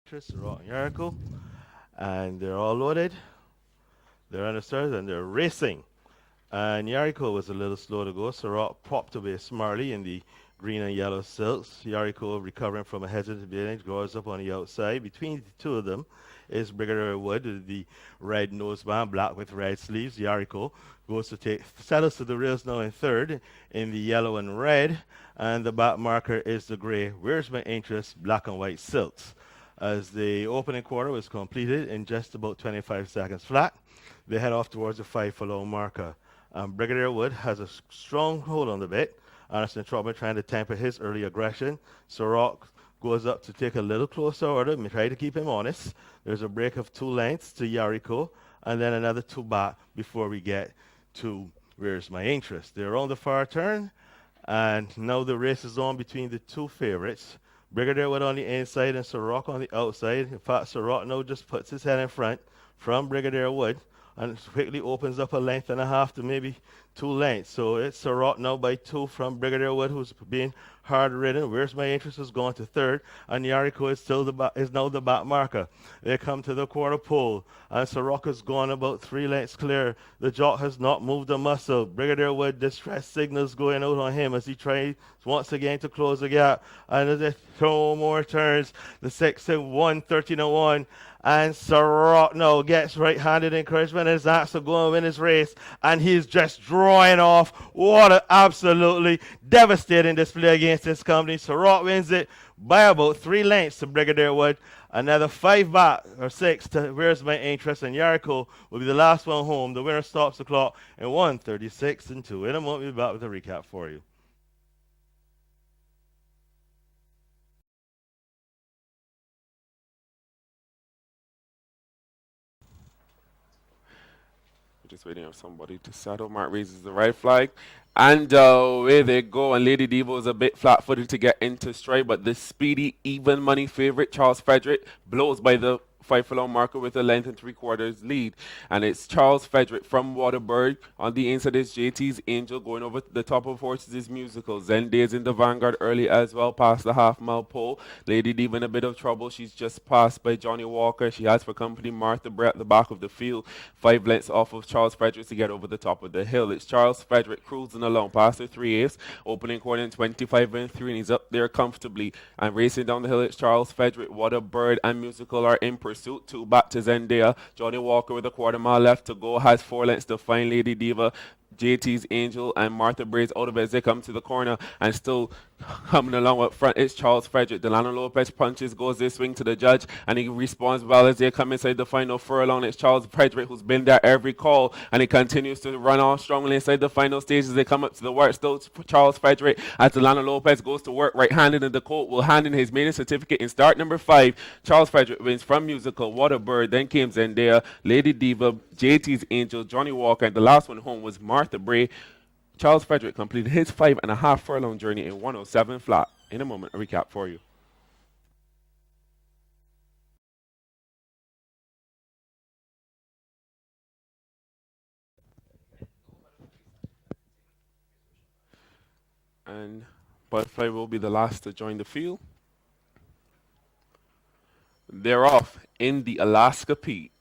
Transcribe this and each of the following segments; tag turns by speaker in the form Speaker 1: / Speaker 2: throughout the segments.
Speaker 1: Tris, Rock, and Jericho, and they're all loaded. They're on the stairs and they're racing. And Jericho was a little slow to go, so Rock popped away smartly in the green and yellow silks. Jericho, recovering from a hesitant advantage, goes up on the outside. Between the two of them is Brigadier Wood, the red noseband, black with red sleeves. Jericho goes to take, settles to the rails now in third in the yellow and red, and the back marker is the gray. Where's my interest? Black and white silks. As the opening quarter was completed in just about 25 seconds flat, they head off towards the 5 furlong marker. Brigadier Wood has a strong hold on the bit. Anderson Trotman trying to temper his early aggression. Rock goes up to take a little closer order and try to keep him honest. There's a break of 2 lengths to Yariko, and then another 2 back before we get to Where's My Interest. They're on the far turn, and now the race is on between the two favorites. Brigadier Wood on the inside and Rock on the outside. In fact, Rock now just puts his head in front from Brigadier Wood and quickly opens up a length and a half to maybe 2 lengths. So it's Surratt now by 2 from Brigadier Wood, who's being hard ridden. Where's My Interest has gone to third, and Yariko is still is now the back marker. They come to the quarter pole, and Surratt has gone about 3 lengths clear. The jock has not moved a muscle. Brigadier Wood distress signals going out on him as he tries once again to close the gap. And as they throw more turns, the 6 and 1, 13 and 1. And Surratt now gets right-handed encouragement as Axel going to win his race. And he's just drawing off. What an absolutely devastating display against this company. Surratt wins it by about 3 lengths to Brigadier Wood. Another 5 back, or 6 to Where's My Interest. And Yariko will be the last one home. The winner stops the clock in 1:36 and 2. In a moment, we'll be back with a recap for you.
Speaker 2: We're just waiting for somebody to settle. Mark raises the right flag. And away they go. And Lady Diva was a bit flat footed to get into stride. But the speedy, even money favorite, Charles Frederick, blows by the 5 furlong marker with a length and 3/4 lead. And it's Charles Frederick from Waterberg. On the inside is JT's Angel going over the top of horses is musical. Zenday's in the vanguard early as well, past the half-mile pole. Lady Diva in a bit of trouble. She's just passed by Johnny Walker. She has for company Martha Bray at the back of the field. 5 lengths off of Charles Frederick to get over the top of the hill. It's Charles Frederick cruising along past the 3/8, opening quarter in 25 and 3, and he's up there comfortably. And racing down the hill, it's Charles Frederick. What a Bird and Musical are in pursuit. 2 back to Zendaya. Johnny Walker with a quarter mile left to go has 4 lengths to find Lady Diva. JT's Angel and Martha Brays out of it as they come to the corner and still coming along up front. It's Charles Frederick. Delano Lopez punches, goes this swing to the judge, and he responds well as they come inside the final furlong. It's Charles Frederick who's been there every call, and he continues to run on strongly inside the final stages. They come up to the work. Still Charles Frederick as Delano Lopez goes to work right-handed, and the colt will hand in his maiden certificate in start number 5. Charles Frederick wins from Musical, What a Bird, then came Zendaya, Lady Diva, JT's Angel, Johnny Walker, and the last one home was Martha Bray. Charles Frederick completed his 5.5 furlong journey in 107 flat. In a moment, a recap for you. And Butterfly will be the last to join the field. They're off in the Alaska Pete.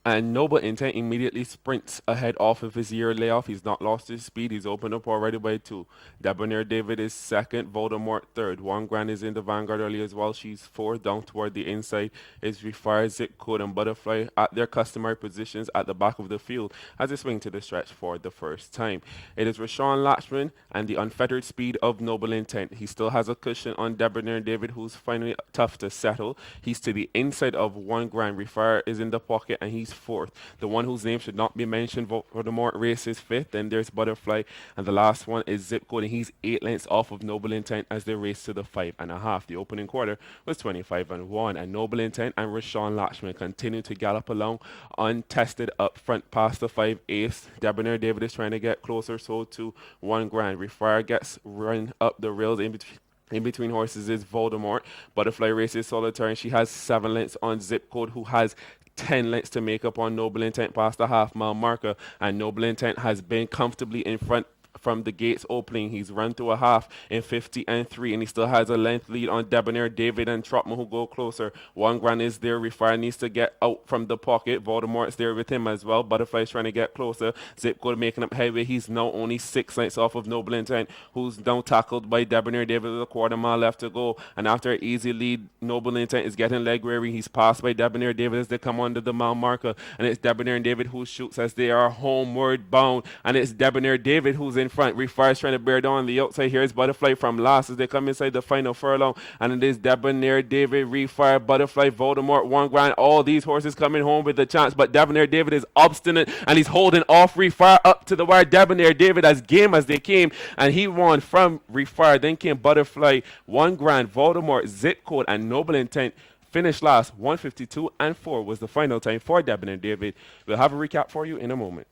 Speaker 2: And Noble Intent immediately sprints ahead off of his year layoff. He's not lost his speed. He's opened up already by 2. Debonair David is second. Voldemort third. One Grand is in the vanguard early as well. She's fourth. Down toward the inside is Refire, Zip Code, and Butterfly at their customary positions at the back of the field as they swing to the stretch for the first time. It is Rashawn Latchman and the unfettered speed of Noble Intent. He still has a cushion on Debonair David, who's finally tough to settle. He's to the inside of One Grand. Refire is in the pocket, and he's fourth. The one whose name should not be mentioned, Voldemort, races fifth. Then there's Butterfly, and the last one is Zip Code, and he's 8 lengths off of Noble Intent as they race to the 5.5. The opening quarter was 25 and 1, and Noble Intent and Rashawn Latchman continue to gallop along untested up front past the 5/8. Debonair David is trying to get closer, so to One Grand. Refire gets run up the rails in between. In between horses is Voldemort. Butterfly races solitary, and she has 7 lengths on Zip Code, who has 10 lengths to make up on Noble Intent past the half-mile marker. And Noble Intent has been comfortably in front from the gates opening. He's run through a half in 50-3, and he still has a length lead on Debonair David and Trotman, who go closer. One Grand is there. Refire needs to get out from the pocket. Voldemort's there with him as well. Butterfly's trying to get closer. Zip Code making up headway. He's now only 6 lengths off of Noble Intent, who's now tackled by Debonair David with a quarter mile left to go. And after an easy lead, Noble Intent is getting leg weary. He's passed by Debonair David as they come under the mile marker. And it's Debonair David who shoots as they are homeward bound. And it's Debonair David who's in front. Refire's trying to bear down on the outside. Here's Butterfly from last as they come inside the final furlong. And it is Debonair David, Refire, Butterfly, Voldemort, One Grand. All these horses coming home with a chance. But Debonair David is obstinate and he's holding off Refire up to the wire. Debonair David as game as they came. And he won from Refire. Then came Butterfly, One Grand, Voldemort, Zip Code, and Noble Intent. Finished last, 152-4 was the final time for Debonair David. We'll have a recap for you in a moment.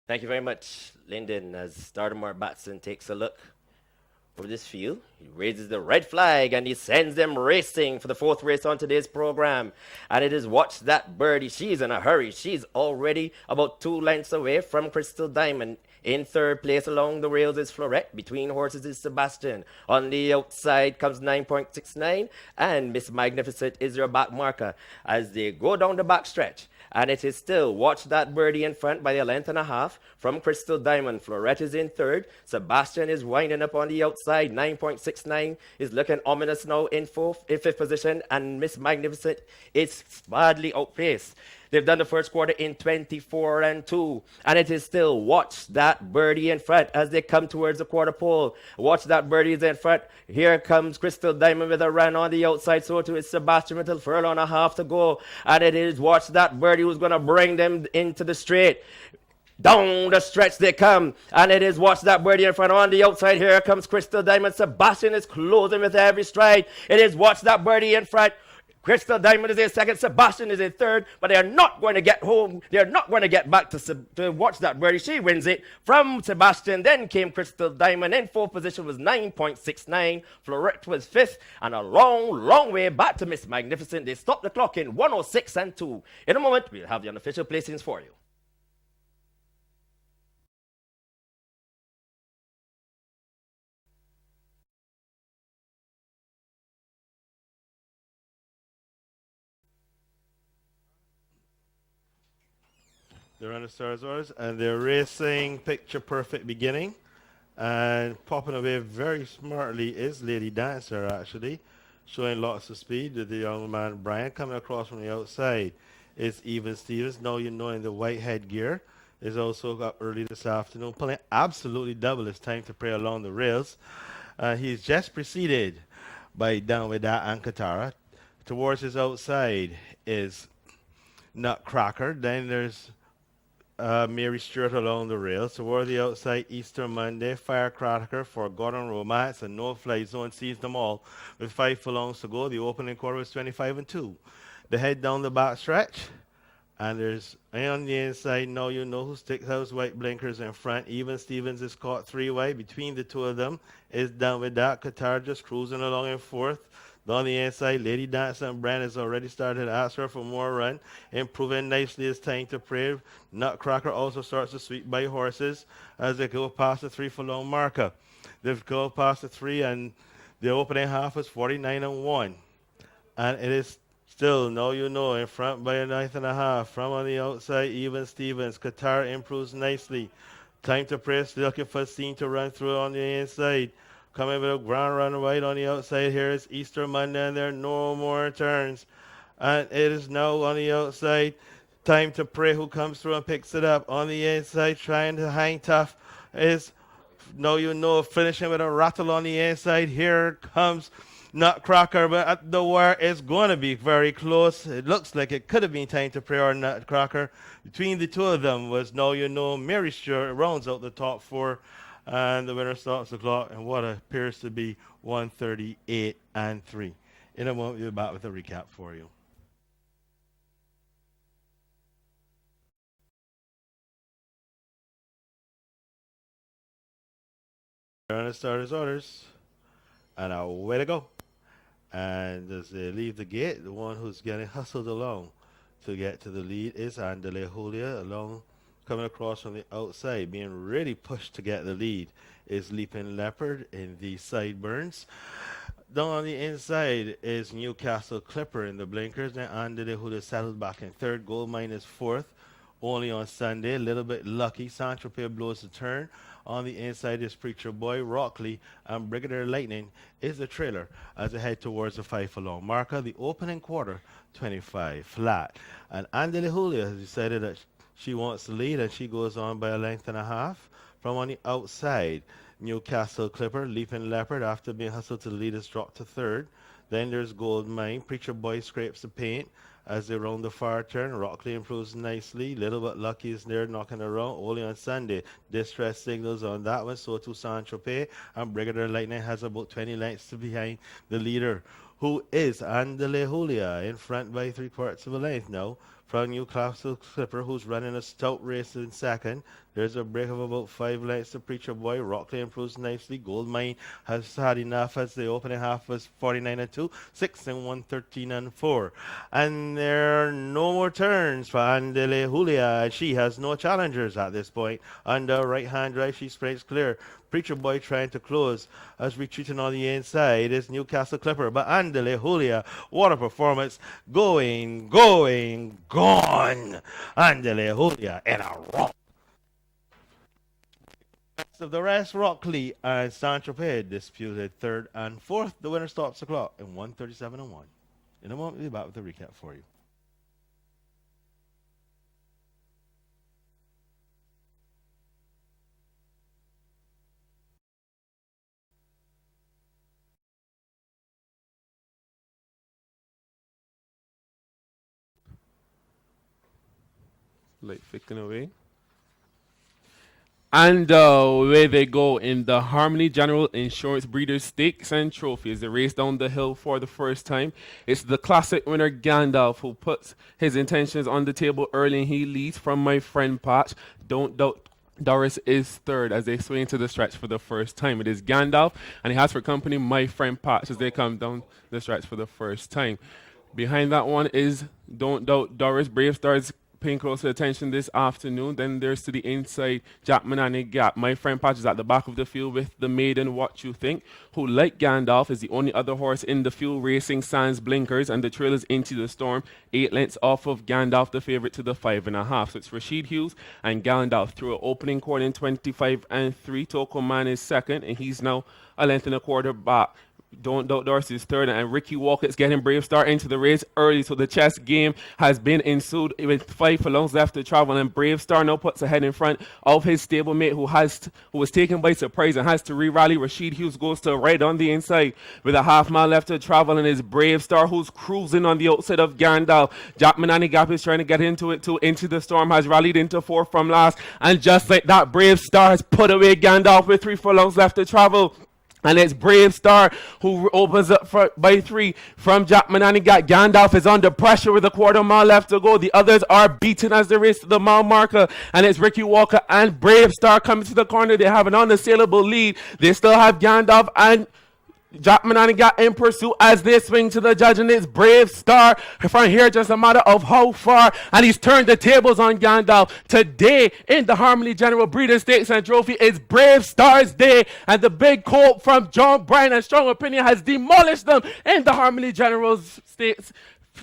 Speaker 3: Thank you very much, Lyndon. As Stardomore Batson takes a look over this field, he raises the red flag and he sends them racing for the fourth race on today's program. And it is Watch That Birdie. She's in a hurry. She's already about 2 lengths away from Crystal Diamond. In third place along the rails is Florette. Between horses is Sebastian. On the outside comes 9.69. And Miss Magnificent is your back marker as they go down the back stretch. And it is still Watch That Birdie in front by a length and a half from Crystal Diamond. Florette is in third. Sebastian is winding up on the outside. 9.69 is looking ominous now in fifth position. And Miss Magnificent is badly outpaced. They've done the first quarter in 24-2. And it is still Watch That Birdie in front as they come towards the quarter pole. Watch That Birdie is in front. Here comes Crystal Diamond with a run on the outside. So too is Sebastian with a furlong and a half to go. And it is Watch That Birdie who's going to bring them into the straight. Down the stretch they come, and it is Watch That Birdie in front. On the outside, here comes Crystal Diamond. Sebastian is closing with every stride. It is Watch That Birdie in front. Crystal Diamond is in second. Sebastian is in third, but they are not going to get home. They are not going to get back to Watch That Birdie. She wins it from Sebastian. Then came Crystal Diamond. In fourth position was 9.69. Florette was fifth, and a long, long way back to Miss Magnificent. They stopped the clock in 106-2. In a moment, we'll have the unofficial placings for you.
Speaker 1: They're on the Stars Wars, and they're racing Picture Perfect Beginning. And popping away very smartly is Lady Dancer, actually, showing lots of speed with the young man Brian coming across from the outside. It's Even Stevens, now you know in the white headgear, is also up early this afternoon, pulling absolutely double his time to pray along the rails. He's just preceded by Down With That and Katara. Towards his outside is Nutcracker. Then there's Mary Stewart along the rails. Toward the outside, Easter Monday, Firecracker for Gordon Romance, and No Fly Zone sees them all. With 5 furlongs to go, the opening quarter was 25-2. They head down the back stretch, and there's on the inside, now you know who sticks out white blinkers in front. Even Stevens is caught 3 wide. Between the two of them is Down With That. Qatar just cruising along in fourth. Down the inside, Lady Dance and Brand has already started to ask her for more run, improving nicely as time to pray. Nutcracker also starts to sweep by horses as they go past the 3 furlong marker. They've gone past the 3, and the opening half is 49-1. And it is still, now you know, in front by a 9.5. From on the outside, Even Stevens. Qatar improves nicely. Time to pray, still looking for Scene to run through on the inside. Coming with a ground run right on the outside. Here is Easter Monday, and there are no more turns. And it is now on the outside. Time to pray, who comes through and picks it up. On the inside, trying to hang tough is, now you know, finishing with a rattle on the inside. Here comes Nutcracker, but at the wire it's going to be very close. It looks like it could have been Time to Pray or Nutcracker. Between the two of them was, now you know, Mary Stewart rounds out the top 4. And the winner stops the clock in what appears to be 138-3. In a moment, we'll be back with a recap for you. They're on the starter's orders, and away to go. And as they leave the gate, the one who's getting hustled along to get to the lead is Andale Julia along coming across from the outside, being really pushed to get the lead is Leaping Leopard in the sideburns. Down on the inside is Newcastle Clipper in the blinkers. Then Andale Julia settled back in third. Gold Mine is fourth. Only on Sunday, a little bit lucky. Sancho Tropez blows the turn. On the inside is Preacher Boy, Rockley, and Brigadier Lightning is the trailer as they head towards the 5 furlong marker. The opening quarter, 25 flat. And Andele Julia has decided that she wants to lead, and she goes on by a length and a half. From on the outside, Newcastle Clipper, Leaping Leopard, after being hustled to the lead, has dropped to third. Then there's Gold Mine. Preacher Boy scrapes the paint as they round the far turn. Rockley improves nicely. Little but lucky is there knocking around. Only on Sunday. Distress signals on that one. So too Sancho Tropez. And Brigadier Lightning has about 20 lengths to behind the leader, who is Andale Julia, in front by 3/4 of a length now. From Newcastle Clipper, who's running a stout race in second. There's a break of about 5 lengths to Preacher Boy. Rockley improves nicely. Gold Mine has had enough as the opening half was 49 and 2, 6 and 1, 13 and 4. And there are no more turns for Andele Julia. She has no challengers at this point. Under right hand drive, she sprays clear. Preacher Boy trying to close as retreating on the inside is Newcastle Clipper. But Andele Julia, what a performance. Going, gone. Andele Julia in a rock. Of the rest, Rockley and Sancho Tropez disputed third and fourth. The winner stops the clock in 137 and 1. In a moment, we'll be back with a recap for you.
Speaker 2: Like flicking away. And away they go in the Harmony General Insurance Breeders' Stakes and Trophies. They race down the hill for the first time. It's the classic winner Gandalf who puts his intentions on the table early, and he leads from My Friend Patch. Don't doubt Doris is third as they swing into the stretch for the first time. It is Gandalf, and he has for company My Friend Patch as they come down the stretch for the first time. Behind that one is Don't Doubt Doris. Brave Stars paying close attention this afternoon. Then there's to the inside, Jackman and Gap. My Friend Patch is at the back of the field with the maiden What You Think, who, like Gandalf, is the only other horse in the field racing sans blinkers, and the trail is Into the Storm, 8 lengths off of Gandalf, the favorite, to the 5.5. So it's Rashid Hughes and Gandalf through an opening quarter in 25 and 3. Toko Man is second, and he's now a length and a quarter back. Don't Doubt Doris is third, and Ricky Walkett's getting Brave Star into the race early. So the chess game has been ensued with 5 furlongs left to travel, and Brave Star now puts ahead in front of his stablemate who was taken by surprise and has to re-rally. Rashid Hughes goes to right on the inside with a half-mile left to travel, and his Brave Star, who's cruising on the outside of Gandalf. Jack Manani Gap is trying to get into it too. Into the Storm has rallied into 4th from last, and just like that, Brave Star has put away Gandalf with 3 furlongs left to travel. And it's Brave Star who opens up by 3 from Jack Manani. Gandalf is under pressure with a quarter mile left to go. The others are beaten as they race to the mile marker. And it's Ricky Walker and Brave Star coming to the corner. They have an unassailable lead. They still have Gandalf and Jack Manani got in pursuit as they swing to the judge, and it's Brave Star from here, just a matter of how far, and he's turned the tables on Gandalf. Today in the Harmony General Breeders' Stakes and Trophy, it's Brave Star's day, and the big colt from John Bryan and Strong Opinion has demolished them in the Harmony General Stakes.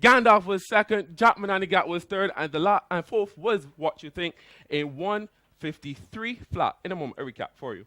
Speaker 2: Gandalf was second, Jack Manani was third, and and fourth was What You Think, a 153 flat. In a moment, a recap for you.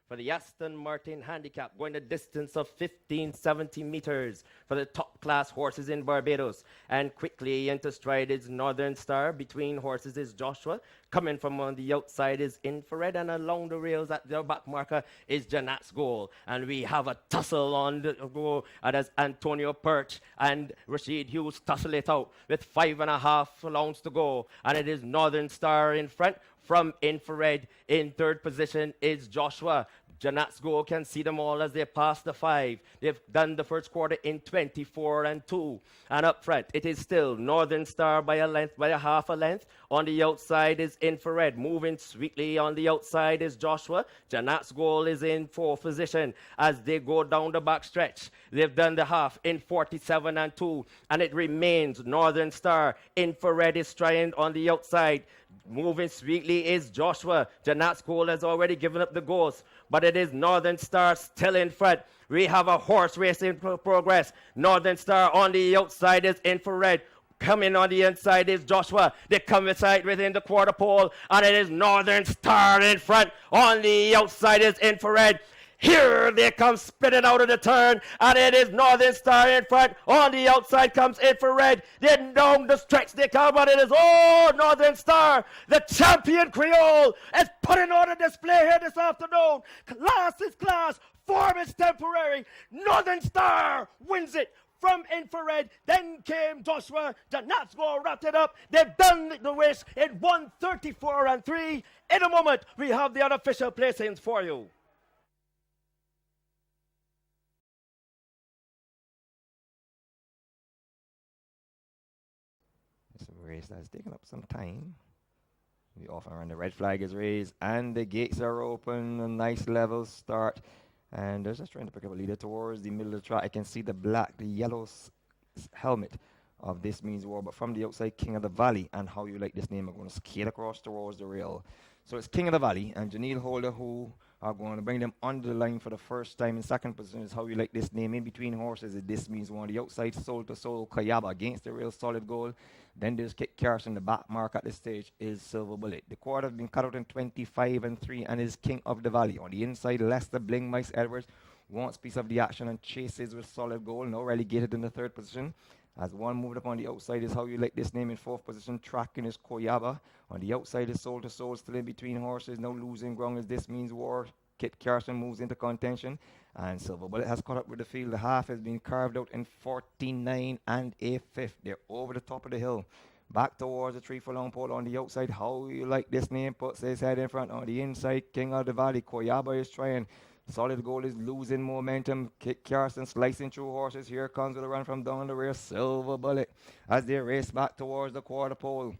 Speaker 3: for the Aston Martin Handicap, going the distance of 1570 meters for the top class horses in Barbados. And quickly into stride is Northern Star. Between horses is Joshua. Coming from on the outside is Infrared, and along the rails at their back marker is Janat's Goal. And we have a tussle on the go, and as Antonio Perch and Rashid Hughes tussle it out with 5.5 furlongs to go. And it is Northern Star in front. From Infrared in third position is Joshua. Janat's Goal can see them all as they pass the 5. They've done the first quarter in 24-2. And up front, it is still Northern Star by a half a length. On the outside is Infrared. Moving sweetly on the outside is Joshua. Janat's Goal is in fourth position as they go down the back stretch. They've done the half in 47-2. And it remains Northern Star. Infrared is trying on the outside. Moving sweetly is Joshua. Janat's Goal has already given up the ghost, but it is Northern Star still in front. We have a horse race in progress. Northern Star on the outside is Infrared. Coming on the inside is Joshua. They come inside within the quarter pole, and it is Northern Star in front. On the outside is Infrared. Here they come spinning out of the turn, and it is Northern Star in front. On the outside comes Infrared. Then down the stretch they come, and it is Northern Star, the champion Creole, is putting on a display here this afternoon. Class is class, form is temporary. Northern Star wins it from Infrared. Then came Joshua. Janat's Goal wrapped it up. They've done the race in 1:34-3. In a moment, we have the unofficial placings for you.
Speaker 4: It's a race that's taken up some time. We often run the red flag is raised and the gates are open. A nice level start. And they're just trying to pick up a leader towards the middle of the track. I can see the yellow helmet of This Means War, but from the outside, King of the Valley, and how you like this name, are going to skate across towards the rail. So it's King of the Valley and Janelle Holder who are going to bring them under the line for the first time. In second position is How You Like This Name. In between horses is This Means War. On the outside, Soul to Soul, Kayaba against the rail, Solid Gold. Then there's Kit Carson. The back mark at this stage is Silver Bullet. The quarter has been cut out in 25-3 and is King of the Valley. On the inside, Lester Bling, Mice Edwards wants piece of the action and chases with Solid Gold. Now relegated in the third position. As one moved up on the outside is How You Like This Name in fourth position. Tracking is Koyaba. On the outside is Soul to Soul, still in between horses. Now losing ground is This Means War. Kit Carson moves into contention. And Silver Bullet has caught up with the field. The half has been carved out in 49 and a fifth. They're over the top of the hill. Back towards the 3 furlong pole on the outside. How You Like This Name puts his head in front. On the inside, King of the Valley. Koyaba is trying. Solid Gold is losing momentum. Kit Carson slicing through horses. Here comes with a run from down the rear. Silver Bullet as they race back towards the quarter pole.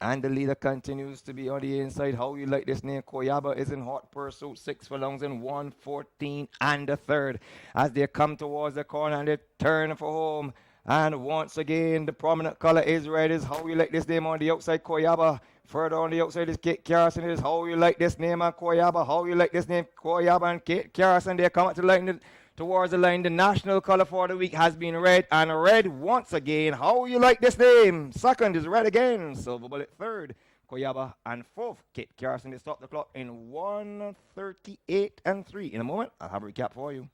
Speaker 4: And the leader continues to be on the inside. How You Like This Name. Koyaba is in hot pursuit. 6 furlongs in 1:14 and a third. As they come towards the corner and they turn for home. And once again, the prominent color is red. Is How You Like This Name on the outside. Koyaba. Further on the outside is Kit Carson. It is How You Like This Name and Koyaba. How You Like This Name, Koyaba and Kit Carson. They come up to the line, towards the line. The national color for the week has been red. And red once again. How You Like This Name. Second is red again. Silver Bullet third. Koyaba and fourth. Kit Carson. They stop the clock in 1:38-3. In a moment, I'll have a recap for you.